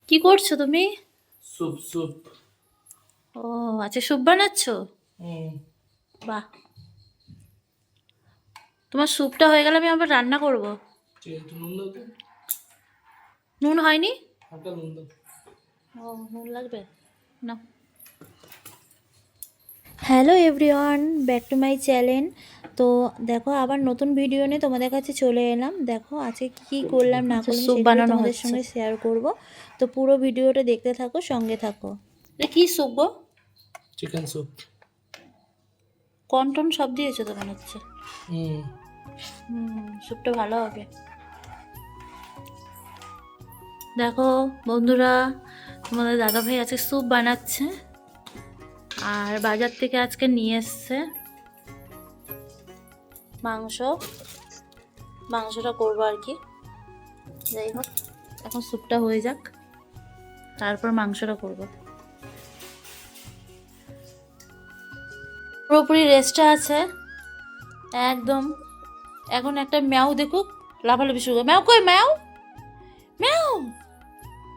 কি করছো তুমি? Soup soup. ও আচ্ছা, স্যুপ বানাচ্ছো? হুম। বাহ, তোমার স্যুপটা হয়ে গেলে আমি আবার রান্না করব। ঠিক আছে, একটু নুন দাও তো। নুন হয়নি? হালকা নুন দাও। ও, নুন লাগবে না। Hello everyone, back to my channel. তো দেখো, আবার নতুন ভিডিও নিয়ে তোমাদের কাছে চলে এলাম। দেখো আজকে কী করলাম না আচ্ছা, করলাম স্যুপ সেটাই বানানো তোমাদের হচ্ছে। সঙ্গে শেয়ার করব। তো পুরো ভিডিওটা দেখতে থাকো, সঙ্গে থাকো। এটা কী স্যুপ গো? Chicken soup. কর্ন টন সব দিয়েছো তো মনে হচ্ছে। হুম। স্যুপটা ভালো হবে। দেখো বন্ধুরা, তোমাদের দাদাভাই আজকে স্যুপ বানাচ্ছে। আর বাজার থেকে আজকে নিয়ে এসছে মাংস। মাংসটা করবো আর কি। যাই হোক, এখন স্যুপটা হয়ে যাক, তারপর মাংসটা করব। পুরোপুরি রেস্টে আছে একদম। এখন একটা ম্যাও দেখুক, লাফালাফি শুরু করে। ম্যাও কই ম্যাও? ম্যাও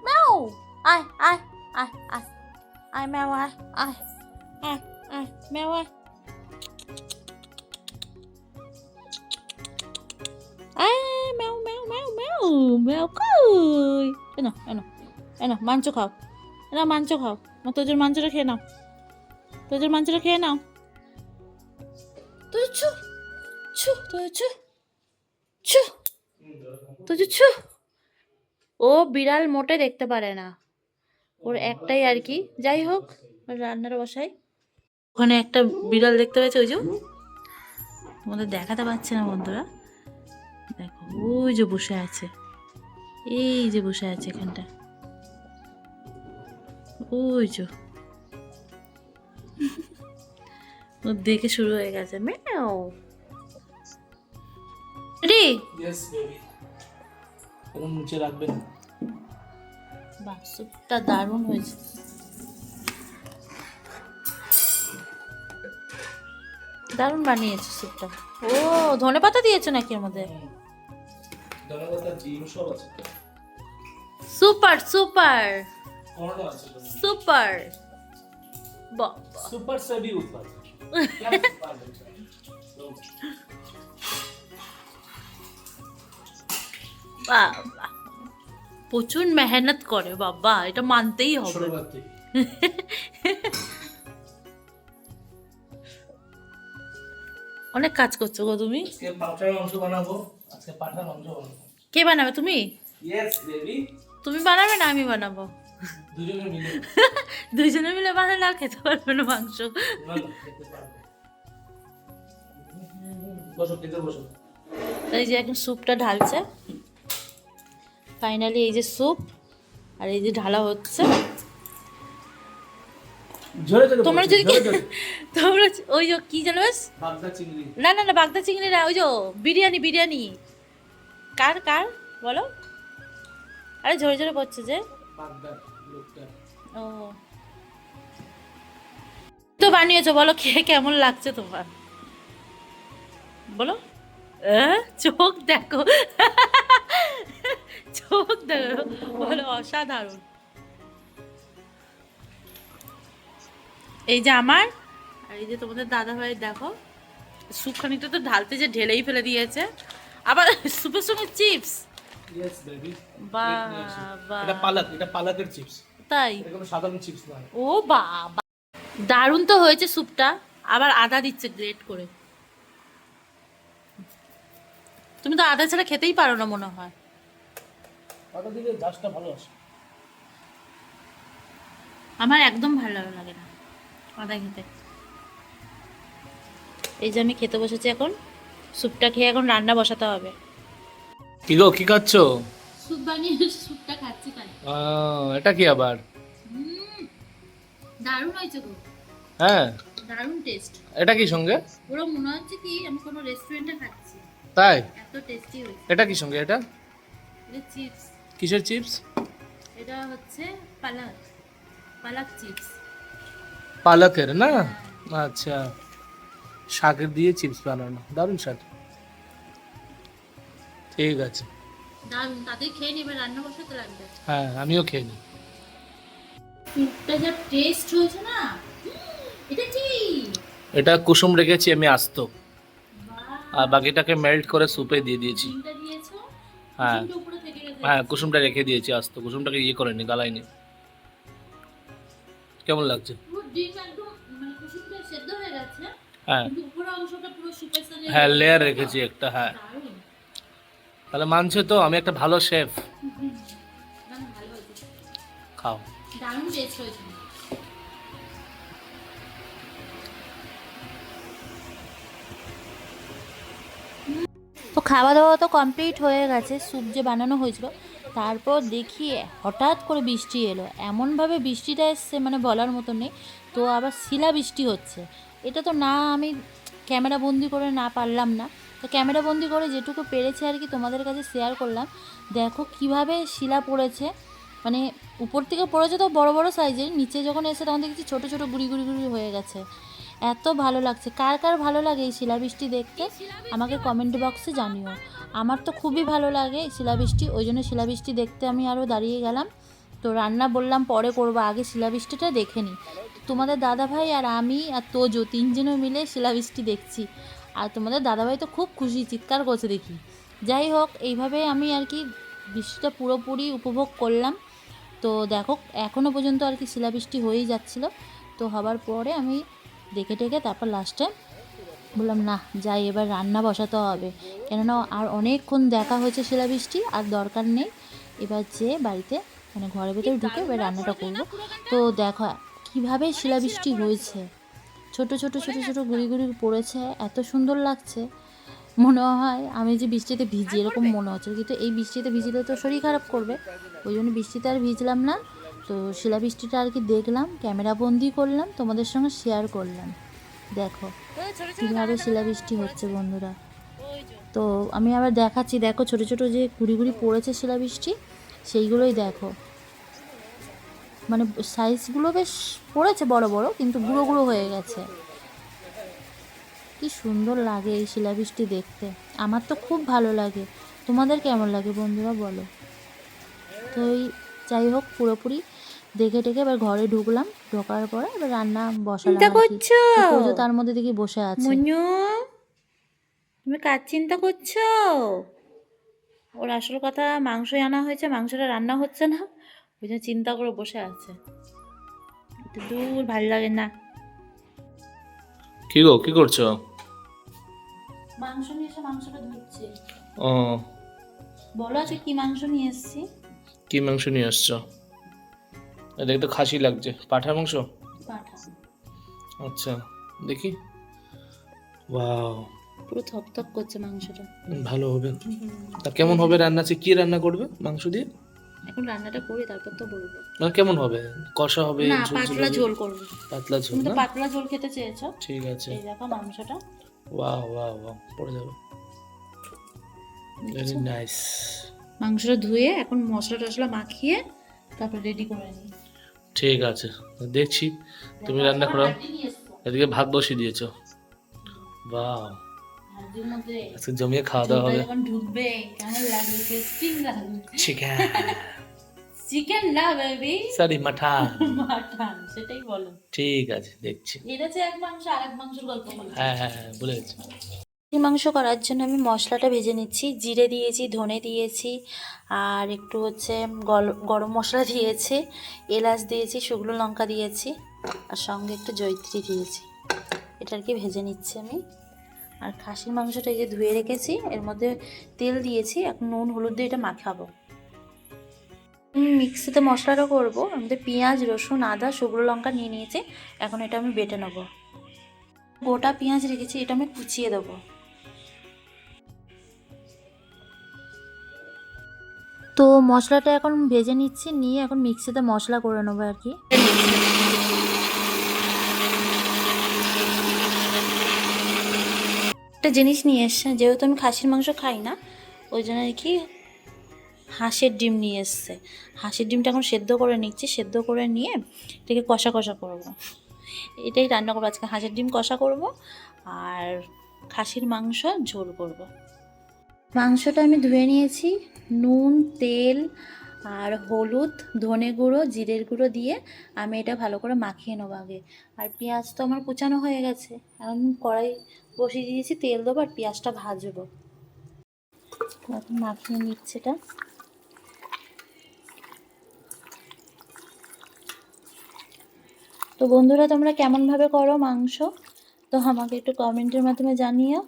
ম্যাও, আয় আয় আয় আয় আয় ম্যাও, আয় আয় আয় আয় ম্যাও, আয় আয় ম্যাও ম্যাও ম্যাও ম্যাও ম্যাও কই? এনো এনো এনো, মাংস খাও। এনো মাংস খাও। তোদের মাংসটা খেয়ে নাও, তোদের মাংসটা খেয়ে নাও। তোদের ছু ছু, তোদের ছু ছু, তোদের ছু। ও বিড়াল মোটে দেখতে পারে না, ওর একটাই আর কি। যাই হোক, রান্নাটা বসাই। ওখানে একটা বিড়াল দেখতে পেয়েছে, ওই যে তোমাদের দেখাতে পারছে না বন্ধুরা। দেখো ওই যে বসে আছে, এই যে বসে আছে এখানটা, ওই যে ও দেখে শুরু হয়ে গেছে ম্যাও। রে ইয়েস বেবি। এখন নিচে রাখবেন। বাহ, স্যুপটা দারুণ হয়েছে। দারুণ বানিয়েছো স্যুপটা। ও ধনেপাতা দিয়েছো নাকি এর মধ্যে? ধনেপাতা ডিম সব আছে। সুপার সুপার কর্নও আছে। সুপার, বাহ সুপার সেবি উৎপাদ। বাহ বাহ, প্রচুর মেহনত করে বাবা, এটা মানতেই হবে। ছোটবেলা থেকে। অনেক কাজ করছো গো তুমি। আজকে পাঠার মাংস বানাবো। আজকে পাঠার মাংস বানাবো। কে বানাবে, তুমি? Yes baby. তুমি বানাবে না আমি বানাবো? দুজনে মিলে। দুইজনে মিলে বানালে আর খেতে পারবে না মাংস। না না, খেতে পারবে। বসো, খেতে বসো। এই যে এখন স্যুপটা ঢালছে ফাইনালি, এই যে স্যুপ, আর এই যে ঢালা হচ্ছে। ঝরে ঝরে তোমরা বলছি, যদি ঝরে ঝরে। তোমরা ওই যে কি জানো বেশ, বাগদা চিংড়ি। না না না, বাগদা চিংড়ি না, ওই যে বিরিয়ানি বিরিয়ানি। কার কার বলো? আরে ঝরে ঝরে পড়ছে যে। বাগদা লোকটা। ও তো বানিয়েছো, বলো খেয়ে কেমন লাগছে তোমার, বলো। চোখ দেখো, চোখ দেখো, বলো অসাধারণ। এই যে আমার, আর এই যে তোমাদের দাদা ভাই, দেখো স্যুপ খানিকটা তো ঢালতে যে ঢেলেই ফেলে দিয়েছে, আবার স্যুপের সঙ্গে চিপস। Yes baby. বাহ বাহ, এটা পালক, এটা পালকের চিপস। তাই? এটা কোনো সাধারণ চিপস নয়। ও বাবা, দারুণ তো হয়েছে স্যুপটা। আবার আদা দিচ্ছে গ্রেট করে। তুমি তো আদা ছাড়া খেতেই পারো না মনে হয়। ওটা দিলে জাস্টটা ভালো আসে। আমার একদম ভালো লাগে না আদা খেতে। এই যে আমি খেতে বসেছি এখন, স্যুপটা খেয়ে এখন রান্না বসাতে হবে। কি গো, কি খাচ্ছো? স্যুপ বানিয়ে স্যুপটা খাচ্ছি তাই। এটা কি আবার? দারুণ হয়েছে গো, হ্যাঁ, দারুণ টেস্ট। এটা কি সঙ্গে? পুরো মনে হচ্ছে কি আমি কোনো রেস্টুরেন্টে খাচ্ছি, তাই? এত টেস্টি হয়েছে। এটা কি সঙ্গে এটা? এটা চিপস, কিসের চিপস? এটা হচ্ছে পালক, পালক চিপস। পালকের না? আচ্ছা, শাকের দিয়ে চিপস বানানো, দারুণ স্বাদ। ঠিক আছে। দারুণ, তাদের খেয়ে নেবে, রান্না বসাতে লাগবে। হ্যাঁ, আমিও খেয়ে নিই। স্যুপটা যা টেস্ট হয়েছে না, এটা কি? এটা কুসুম রেখেছি আমি আস্ত, বাহ, আর বাকিটাকে মেল্ট করে স্যুপে দিয়ে দিয়েছি। ডিমটা দিয়েছো, হ্যাঁ কুসুমটা উপরে থেকে গেছে। হ্যাঁ, কুসুমটা রেখে দিয়েছি আস্ত, কুসুমটাকে ইয়ে করেনি, গালাইনি। কেমন লাগছে? পুরো ডিম একদম মানে কুসুমটা সেদ্ধ হয়ে গেছে, হ্যাঁ কিন্তু উপরের অংশটা পুরো সুপের সাথে হ্যাঁ, লেয়ার রেখেছি একটা। হ্যাঁ, দারুণ। তাহলে মানছে তো আমি একটা ভালো শেফ। না, ভালো হয়েছে, খাও। দারুণ টেস্ট হয়েছে। তো খাওয়া দাওয়া তো কমপ্লিট হয়ে গেছে, স্যুপ যে বানানো হয়েছিল, তারপর দেখি হঠাৎ করে বৃষ্টি এলো, এমনভাবে বৃষ্টিটা এসছে মানে বলার মতো নেই। তো আবার শিলা বৃষ্টি হচ্ছে, এটা তো না আমি ক্যামেরা বন্দি করে না পারলাম না, তো ক্যামেরা বন্দি করে যেটুকু পেরেছি আর কি তোমাদের কাছে শেয়ার করলাম। দেখো কিভাবে শিলা পড়েছে, মানে উপর থেকে পড়েছে তো বড় বড় সাইজের, নিচে যখন এসে তখন দেখছি ছোটো ছোটো গুড়ি গুড়ি গুড়ি হয়ে গেছে। এত ভালো লাগছে, কার কার ভালো লাগে এই শিলাবৃষ্টি দেখতে আমাকে কমেন্ট বক্সে জানিও। আমার তো খুবই ভালো লাগে শিলাবৃষ্টি, ওই জন্য শিলাবৃষ্টি দেখতে আমি আরও দাঁড়িয়ে গেলাম। তো রান্না বললাম পরে করবো, আগে শিলাবৃষ্টিটা দেখে নিই। তোমাদের দাদাভাই আর আমি আর তোজো তিনজনে মিলে শিলাবৃষ্টি দেখছি, আর তোমাদের দাদাভাই তো খুব খুশি, চিৎকার করছে দেখি। যাই হোক, এইভাবে আমি আর কি বৃষ্টিটা পুরোপুরি উপভোগ করলাম। তো দেখো এখনও পর্যন্ত আর কি শিলাবৃষ্টি হয়েই যাচ্ছিল, তো হবার পরে আমি দেখে টেকে তারপর লাস্টে বললাম না যাই, এবার রান্না বসাতে হবে, কেননা আর অনেকক্ষণ দেখা হয়েছে শিলাবৃষ্টি, আর দরকার নেই। এবার যে বাড়িতে মানে ঘরের ভেতরে ঢুকে এবার রান্নাটা করবো। তো দেখো কীভাবে শিলাবৃষ্টি হয়েছে, ছোট ছোট ছোট ছোট গুড়ি গুড়ি পড়েছে, এত সুন্দর লাগছে। মনে হয় আমি যে বৃষ্টিতে ভিজি এরকম মনে হচ্ছে, কিন্তু এই বৃষ্টিতে ভিজলে তো শরীর খারাপ করবে, ওই জন্য বৃষ্টিতে আর ভিজলাম না। তো শিলাবৃষ্টিটা আর কি দেখলাম, ক্যামেরা বন্দি করলাম, তোমাদের সঙ্গে শেয়ার করলাম। দেখো কীভাবে শিলাবৃষ্টি হচ্ছে বন্ধুরা। তো আমি আবার দেখাচ্ছি, দেখো ছোট ছোট যে গুড়ি গুড়ি পড়েছে শিলাবৃষ্টি, সেইগুলোই দেখো, মানে সাইজগুলো বেশ পড়েছে বড় বড়, কিন্তু গুঁড়ো গুঁড়ো হয়ে গেছে। কি সুন্দর লাগে এই শিলাবৃষ্টি দেখতে, আমার তো খুব ভালো লাগে। তোমাদের কেমন লাগে বন্ধুরা বলো। তো এই যাই হোক পুরোপুরি দেখে টেকে এবার ঘরে ঢুকলাম, ঢোকার পরে এবার রান্না বসালাম আর কি। তো তার মধ্যে দেখি বসে আছে। মনু, তুমি কার চিন্তা করছো? ওর আসল কথা মাংস আনা হয়েছে, মাংসটা রান্না হচ্ছে না, ওই জন্য চিন্তা করে বসে আছে। দূর ভালো লাগে না। কি গো, কি করছো? মাংস নিয়ে এসে মাংসটা ধুচ্ছে। ও, বলো আজকে কি মাংস নিয়ে এসেছি। কি মাংস নিয়ে আসছো? এটা একটু খাসি লাগছে, পাঠার মাংস। পাঠা, আচ্ছা দেখি। ওয়াও, পুরো থপথপ করছে মাংসটা। ভালো হবে। তা কেমন হবে রান্না? কি রান্না করবে মাংস দিয়ে? এখন রান্নাটা করি তারপর তো বলবো। মানে কেমন হবে? কষা হবে, না ঝোল ঝোল পাতলা হবে? ঝোল করবো। পাতলা ঝোল তুমি তো না? পাতলা ঝোল খেতে চেয়েছো, ঠিক আছে। এই দেখো মাংসটা। ওয়াও ওয়াও ওয়াও, পড়ে যাবে। Very nice. মাংসটা ধুয়ে এখন মশলা টশলা মাখিয়ে তারপর রেডি করে নিই। ঠিক আছে, দেখছি তুমি রান্না করো। এদিকে ভাত বসিয়ে দিয়েছো। বাহ, হাড়ির মধ্যে আজকে জমিয়ে খাওয়া দাওয়া ঝোলটা হবে। যখন ঢুকবে কেমন লাগবে, টেস্টিং লাগবে। চিকেন, চিকেন না বেবি, সরি মাটন। মাটন, সেটাই বলো। ঠিক আছে, দেখছি। এটা হচ্ছে এক মাংস আর এক মাংসের গল্প বলো। হ্যাঁ হ্যাঁ হ্যাঁ, বলে গেছি। খাসির মাংস করার জন্য আমি মশলাটা ভেজে নিচ্ছি, জিরে দিয়েছি, ধনে দিয়েছি, আর একটু হচ্ছে গরম মশলা দিয়েছি, এলাচ দিয়েছি, শুকনো লঙ্কা দিয়েছি, আর সঙ্গে একটু জয়িত্রী দিয়েছি। এটা আর কি ভেজে নিচ্ছি আমি। আর খাসির মাংসটা এই যে ধুয়ে রেখেছি, এর মধ্যে তেল দিয়েছি, এখন নুন হলুদ দিয়ে এটা মাখাবো। মিক্সিতে মশলাটা করবো, আমাদের পেঁয়াজ রসুন আদা শুকনো লঙ্কা নিয়ে নিয়েছি, এখন এটা আমি বেটে নেবো। গোটা পেঁয়াজ রেখেছি, এটা আমি কুচিয়ে দেবো। তো মশলাটা এখন ভেজে নিচ্ছি, নিয়ে এখন মিক্সিতে মশলা করে নেবো আর কি। একটা জিনিস নিয়ে এসছে, যেহেতু আমি খাসির মাংস খাই না, ওই জন্য আর কি হাঁসের ডিম নিয়ে এসছে। হাঁসের ডিমটা এখন সেদ্ধ করে নিচ্ছি, সেদ্ধ করে নিয়ে এটাকে কষা কষা করবো। এটাই রান্না করবো আজকে, হাঁসের ডিম কষা করব আর খাসির মাংস ঝোল করব। মাংসটা আমি ধুয়ে নিয়েছি, নুন তেল আর হলুদ, ধনে গুঁড়ো, জিরের গুঁড়ো দিয়ে আমি এটা ভালো করে মাখিয়ে নেবো আগে। আর পেঁয়াজ তো আমার কুচানো হয়ে গেছে, এখন কড়াই বসিয়ে দিয়েছি, তেল দেবো আর পেঁয়াজটা ভাজবো। এখন মাখিয়ে নিচ্ছে এটা। তো বন্ধুরা, তোমরা কেমনভাবে করো মাংস, তো আমাকে একটু কমেন্টের মাধ্যমে জানিও।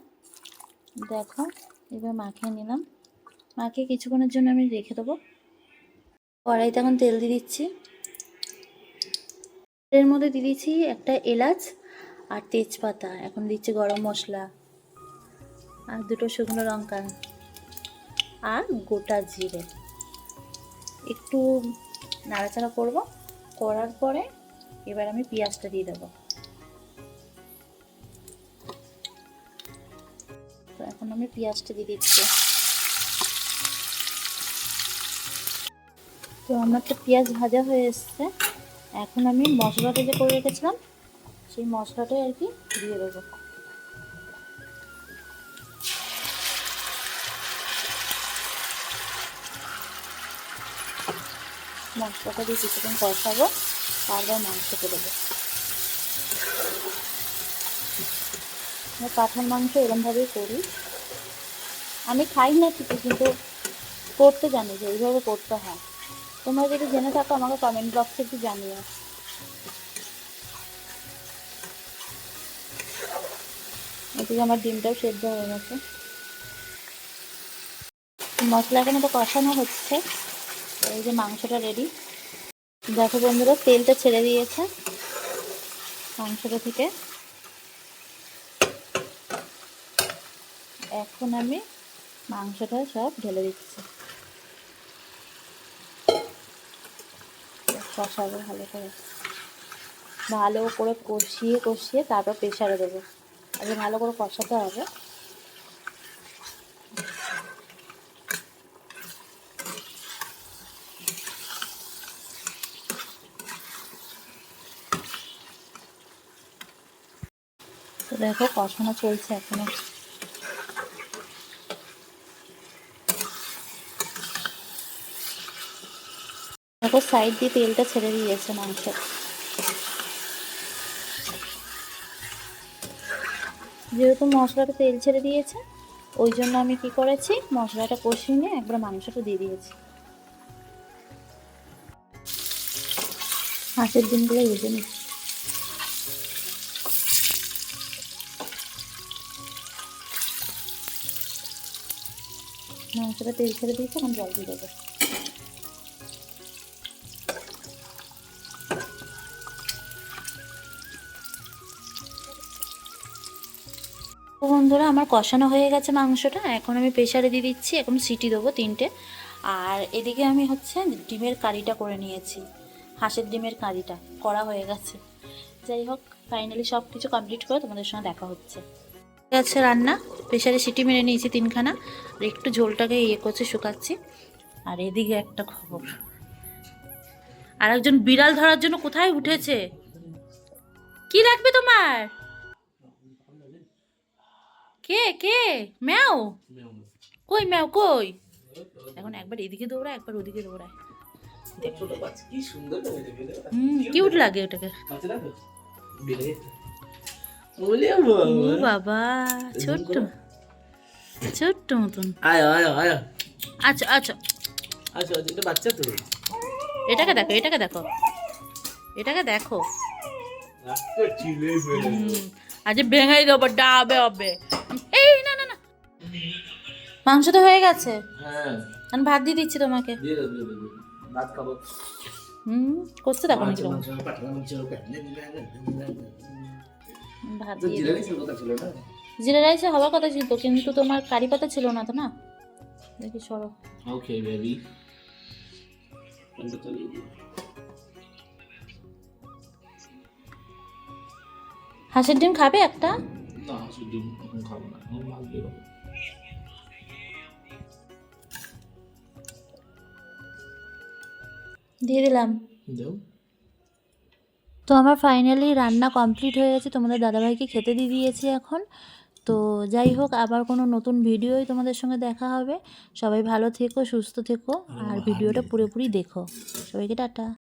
দেখো, এবার মাখিয়ে নিলাম, মাখিয়ে কিছুক্ষণের জন্য আমি রেখে দেবো। কড়াইতে এখন তেল দিয়ে দিচ্ছি, এর মধ্যে দিয়ে দিচ্ছি একটা এলাচ আর তেজপাতা, এখন দিচ্ছি গরম মশলা আর দুটো শুকনো লঙ্কা আর গোটা জিরে। একটু নাড়াচাড়া করব, করার পরে এবার আমি পেঁয়াজটা দিয়ে দেবো। তো এখন আমি পেঁয়াজটা দিয়ে দিচ্ছি। তো আমার তো পেঁয়াজ ভাজা হয়ে এসছে, এখন আমি মশলাটা যে করে রেখেছিলাম সেই মশলাটাই আর কি দিয়ে দেবো। মশলাটা দিয়ে কিছুক্ষণ কষাবো, তারপর মাংসটা দেবো। কাঁঠাল মাংস এরকমভাবেই করি, আমি খাই না ঠিকই, কিন্তু করতে জানি যে এইভাবে করতে হয়। তোমরা যদি জেনে থাকো আমাকে কমেন্ট বক্সে একটু জানিও। এদিকে আমার ডিমটাও সেদ্ধ হয়ে গেছে, মশলা এখানে তো কষানো হচ্ছে। এই যে মাংসটা রেডি, দেখো বন্ধুরা তেলটা ছেড়ে দিয়েছে মাংসটা থেকে। এখন আমি মাংসটা সব ঢেলে দিচ্ছি, কষাবো ভালো করে, ভালো করে কষিয়ে কষিয়ে তারপর প্রেশারে দেবো। আগে ভালো করে কষাতে হবে। তো দেখো কষানো চলছে এখনো। দেখো সাইড দিয়ে তেলটা ছেড়ে দিয়েছে মাংস। যেহেতু মশলাটা তেল ছেড়ে দিয়েছে, ওই জন্য আমি কি করেছি, মশলাটা কষিয়ে নিয়ে একবার মাংসটা দিয়ে দিয়েছি। হাঁসের ডিমগুলো ভেজে নিচ্ছি। মাংসটা তেল ছেড়ে দিয়েছে, এখন জল দিয়ে দেবো। বন্ধুরা, আমার কষানো হয়ে গেছে মাংসটা, এখন আমি প্রেশারে দিয়ে দিচ্ছি, এখন সিটি দেবো 3টে। আর এদিকে আমি হচ্ছে ডিমের কারিটা করে নিয়েছি, হাঁসের ডিমের কারিটা করা হয়ে গেছে। যাই হোক, ফাইনালি সব কিছু কমপ্লিট করে তোমাদের সঙ্গে দেখা হচ্ছে। ঠিক আছে, রান্না প্রেশারে সিটি মেরে নিয়েছি 3খানা, আর একটু ঝোলটাকে করছি, শুকাচ্ছি। আর এদিকে একটা খবর, আর একজন বিড়াল ধরার জন্য কোথায় উঠেছে। কি লাগবে তোমার? কে কে? ম্যাও? কই ম্যাও কই? এখন একবার এদিকে দৌড়ায়, একবার ওদিকে দৌড়ায়। কিউট লাগে ওটাকে। ও বাবা, ছোট্ট ছোট্ট মতন। আচ্ছা আচ্ছা, এটা বাচ্চা তো। এটাকে দেখো, এটাকে দেখো, এটাকে দেখো। আজ ভেঙে দেবো, ডাবে হবে। এই না না না, মাংস তো হয়ে গেছে, হ্যাঁ আমি ভাত দিয়ে দিচ্ছি তোমাকে। দিয়ে দাও, দিয়ে দাও, ভাত খাবো। করতে দেখো নাকি ভাত দিয়ে জিরা রাইসের কথা ছিল না? জিরা রাইসে হওয়ার কথা ছিল, কিন্তু তোমার কারি পাতা ছিল না তো, না দেখি সরো। ওকে বেবি, হাঁসের ডিম খাবে একটা? না হাঁসের ডিম এখন খাবো না, এখন ভাত দিয়ে দাও। দিয়ে দিলাম। দাও। তো আমার ফাইনালি রান্না কমপ্লিট হয়ে গেছে, তোমাদের দাদাভাইকে খেতে দিয়ে দিয়েছি এখন। তো তো যাই হোক, আবার কোনো নতুন ভিডিওই তোমাদের সঙ্গে দেখা হবে। সবাই ভালো থেকো, সুস্থ থেকো, আর ভিডিওটা পুরোপুরি দেখো। সবাইকে টাটা।